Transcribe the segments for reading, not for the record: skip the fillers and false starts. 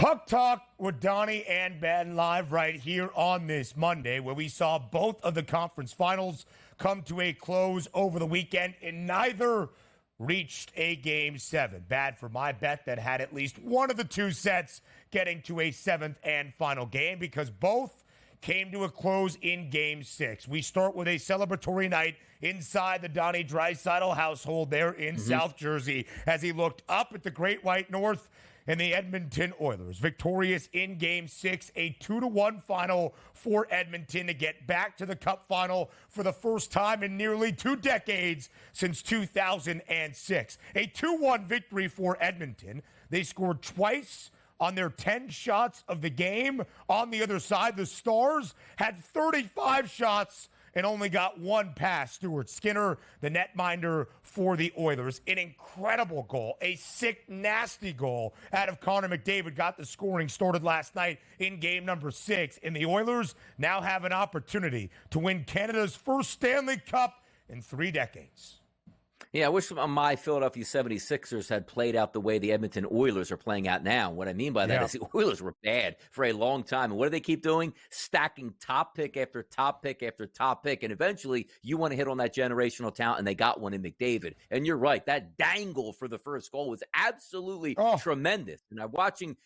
Puck Talk with Donnie and Ben live right here on this Monday, where we saw both of the conference finals come to a close over the weekend, and neither reached a Game 7. Bad for my bet that had at least one of the two sets getting to a seventh and final game, because both came to a close in Game 6. We start with a celebratory night inside the Donnie Draisaitl household there in South Jersey as he looked up at the Great White North and the Edmonton Oilers, victorious in Game 6, a 2-1 final for Edmonton to get back to the Cup final for the first time in nearly 2 decades since 2006. A 2-1 victory for Edmonton. They scored twice on their 10 shots of the game. On the other side, the Stars had 35 shots and only got one pass. Stuart Skinner, the netminder for the Oilers. An incredible goal, a sick, nasty goal out of Connor McDavid got the scoring started last night in game number 6. And the Oilers now have an opportunity to win Canada's first Stanley Cup in 3 decades. Yeah, I wish my Philadelphia 76ers had played out the way the Edmonton Oilers are playing out now. What I mean by that is the Oilers were bad for a long time. And what do they keep doing? Stacking top pick after top pick after top pick. And eventually you want to hit on that generational talent, and they got one in McDavid. And you're right, that dangle for the first goal was absolutely tremendous. And I'm watching,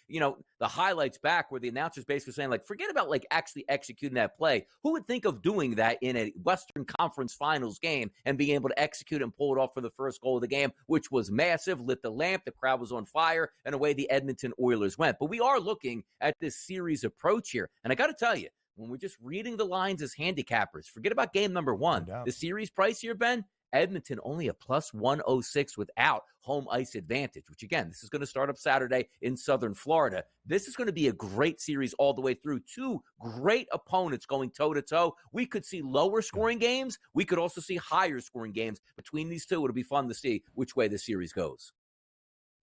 the highlights back where the announcer's basically saying, forget about actually executing that play. Who would think of doing that in a Western Conference Finals game and being able to execute and pull it off for the first goal of the game, which was massive, lit the lamp, the crowd was on fire, and away the Edmonton Oilers went. But we are looking at this series approach here. And I got to tell you, when we're just reading the lines as handicappers, forget about game number 1. The series price here, Ben, Edmonton only a plus 106 without home ice advantage, which again, this is going to start up Saturday in Southern Florida. This is going to be a great series all the way through. 2 great opponents going toe-to-toe. We could see lower scoring games. We could also see higher scoring games between these two. It'll be fun to see which way the series goes.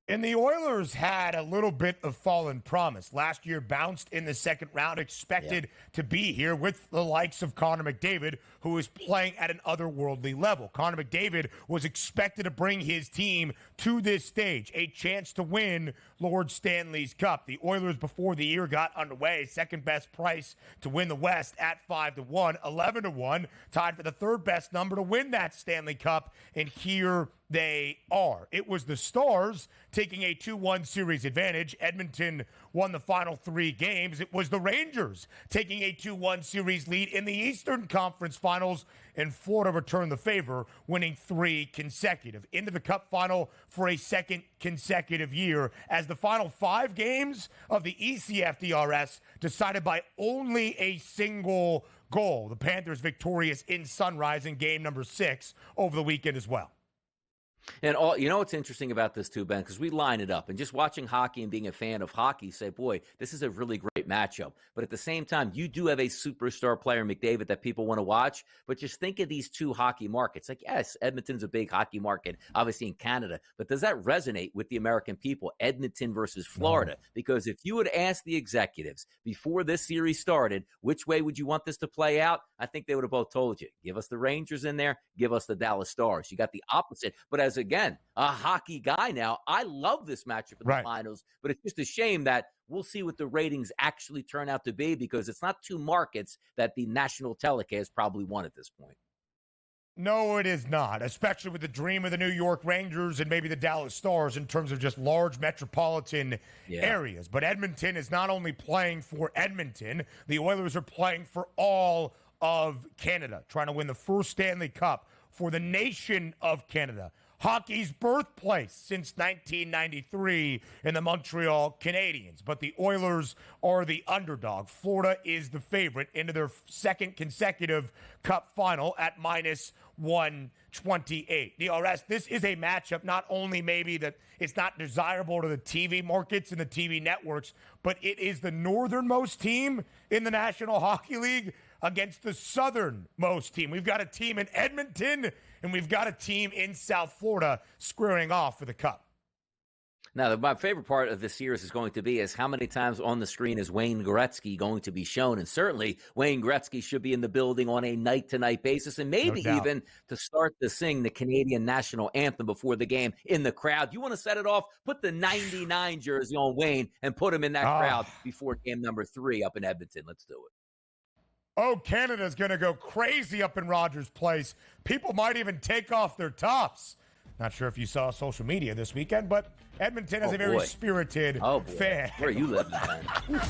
And the Oilers had a little bit of fallen promise. Last year, bounced in the second round, expected to be here with the likes of Connor McDavid, who is playing at an otherworldly level. Connor McDavid was expected to bring his team to this stage, a chance to win Lord Stanley's Cup. The Oilers, before the year got underway, second best price to win the West at 5-1, 11-1, tied for the third best number to win that Stanley Cup, and here they are. It was the Stars taking a 2-1 series advantage. Edmonton won the final 3 games. It was the Rangers taking a 2-1 series lead in the Eastern Conference Finals, and Florida returned the favor, winning 3 consecutive. Into the Cup final for a second consecutive year, as the final 5 games of the ECF-DRS decided by only a single goal. The Panthers victorious in Sunrise in game number 6 over the weekend as well. And what's interesting about this too, Ben, because we line it up, and just watching hockey and being a fan of hockey, say, boy, this is a really great matchup. But at the same time, you do have a superstar player, McDavid, that people want to watch. But just think of these 2 hockey markets. Yes, Edmonton's a big hockey market, obviously in Canada. But does that resonate with the American people, Edmonton versus Florida? No. Because if you would ask the executives before this series started, which way would you want this to play out? I think they would have both told you, give us the Rangers in there, give us the Dallas Stars. You got the opposite. But as again, a hockey guy now, I love this matchup in the finals, but it's just a shame that we'll see what the ratings actually turn out to be, because it's not 2 markets that the national telecast probably won at this point. No, it is not, especially with the dream of the New York Rangers and maybe the Dallas Stars in terms of just large metropolitan areas. But Edmonton is not only playing for Edmonton, the Oilers are playing for all of Canada, trying to win the first Stanley Cup for the nation of Canada. Hockey's birthplace since 1993 in the Montreal Canadiens. But the Oilers are the underdog. Florida is the favorite into their second consecutive Cup final at minus 128. DRS, this is a matchup not only maybe that it's not desirable to the TV markets and the TV networks, but it is the northernmost team in the National Hockey League against the southernmost team. We've got a team in Edmonton, and we've got a team in South Florida squaring off for the Cup. Now, my favorite part of this series is going to be is how many times on the screen is Wayne Gretzky going to be shown? And certainly Wayne Gretzky should be in the building on a night-to-night basis, and maybe even to start to sing the Canadian national anthem before the game in the crowd. You want to set it off? Put the 99 jersey on Wayne and put him in that crowd before game number 3 up in Edmonton. Let's do it. Oh, Canada's going to go crazy up in Rogers Place. People might even take off their tops. Not sure if you saw social media this weekend, but Edmonton has a very spirited fan. Where are you living, man?